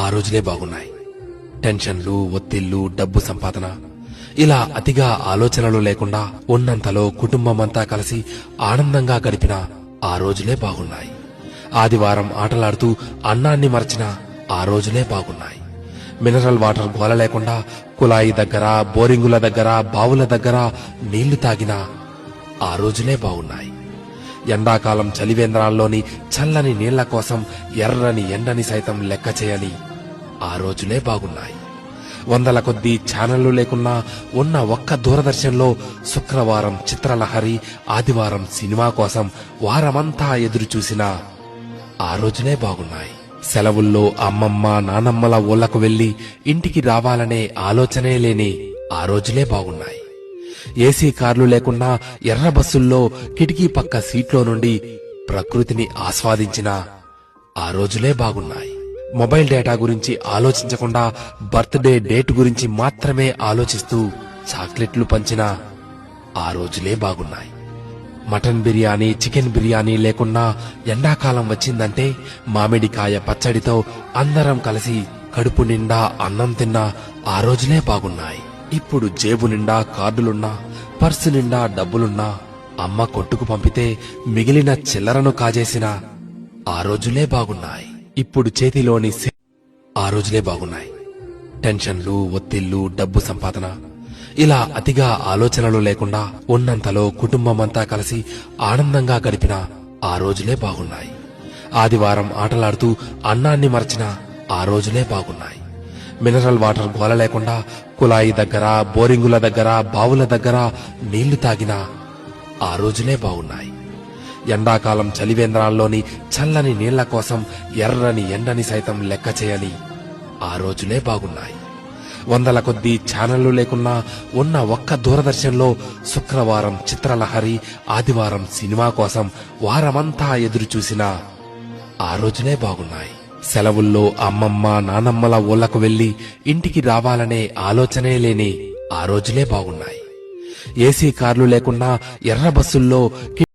ఆ రోజులే బాగున్నాయి. టెన్షన్లు, ఒత్తిళ్లు, డబ్బు సంపాదన ఇలా అతిగా ఆలోచనలు లేకుండా ఉన్నంతలో కుటుంబమంతా కలిసి ఆనందంగా గడిపిన ఆ రోజులే బాగున్నాయి. ఆదివారం ఆటలాడుతూ అన్నాన్ని మరచిన ఆ రోజులే బాగున్నాయి. మినరల్ వాటర్ గోల లేకుండా కుళాయి దగ్గర, బోరింగుల దగ్గర, బావుల దగ్గర నీళ్లు తాగిన ఆ రోజులే బాగున్నాయి. ఎండాకాలం చలివేంద్రాల్లోని చల్లని నీళ్ల కోసం ఎర్రని ఎండని సైతం లెక్క చేయని ఆ రోజులే బాగున్నాయి. వందల కొద్దీ ఛానళ్లు లేకున్నా ఉన్న ఒక్క దూరదర్శన్లో శుక్రవారం చిత్రలహరి, ఆదివారం సినిమా కోసం వారమంతా ఎదురు చూసిన ఆ రోజులే బాగున్నాయి. సెలవుల్లో అమ్మమ్మ, నానమ్మల ఊళ్లకు వెళ్లి ఇంటికి రావాలనే ఆలోచనే లేని ఆ రోజులే బాగున్నాయి. ఏసీ కార్లు లేకున్నా ఎర్ర బస్సుల్లో కిటికీ పక్క సీట్లో నుండి ప్రకృతిని ఆస్వాదించిన ఆ రోజులే బాగున్నాయి. మొబైల్ డేటా గురించి ఆలోచించకుండా బర్త్డే డేట్ గురించి మాత్రమే ఆలోచిస్తూ చాక్లెట్లు పంచిన ఆ రోజులే బాగున్నాయి. మటన్ బిర్యానీ, చికెన్ బిర్యానీ లేకున్నా ఎండాకాలం వచ్చిందంటే మామిడికాయ పచ్చడితో అందరం కలిసి కడుపు నిండా అన్నం తిన్న ఆ రోజులే బాగున్నాయి. ఇప్పుడు జేబు నిండా కార్డులున్నా, పర్సు నిండా డబ్బులున్నా అమ్మ కొట్టుకు పంపితే మిగిలిన చిల్లరను కాజేసిన ఆ రోజులే బాగున్నాయి. ఇప్పుడు చేతిలోని ఆ రోజులే బాగున్నాయి. టెన్షన్లు, ఒత్తిళ్లు, డబ్బు సంపాదన ఇలా అతిగా ఆలోచనలు లేకుండా ఉన్నంతలో కుటుంబమంతా కలిసి ఆనందంగా గడిపిన ఆ రోజులే బాగున్నాయి. ఆదివారం ఆటలాడుతూ అన్నాన్ని మరచిన ఆ రోజులే బాగున్నాయి. మినరల్ వాటర్ గోల లేకుండా కుళాయి దగ్గర, బోరింగుల దగ్గర, బావుల దగ్గర నీళ్లు తాగిన ఆ రోజులే బాగున్నాయి. ఎండాకాలం చలివేంద్రాల్లోని చల్లని నీళ్ల కోసం ఎర్రని ఎండని సైతం లెక్క చేయని ఆ రోజులే బాగున్నాయి. వందల కొద్దీ ఛానళ్లు లేకున్నా ఉన్న ఒక్క దూరదర్శన్లో శుక్రవారం చిత్రలహరి, ఆదివారం సినిమా కోసం వారమంతా ఎదురు చూసిన ఆ రోజులే బాగున్నాయి. సెలవుల్లో అమ్మమ్మ, నానమ్మల ఊళ్లకు వెళ్లి ఇంటికి రావాలనే ఆలోచనే లేని ఆ రోజులే బాగున్నాయి. ఏసీ కార్లు లేకున్నా ఎర్ర బస్సుల్లో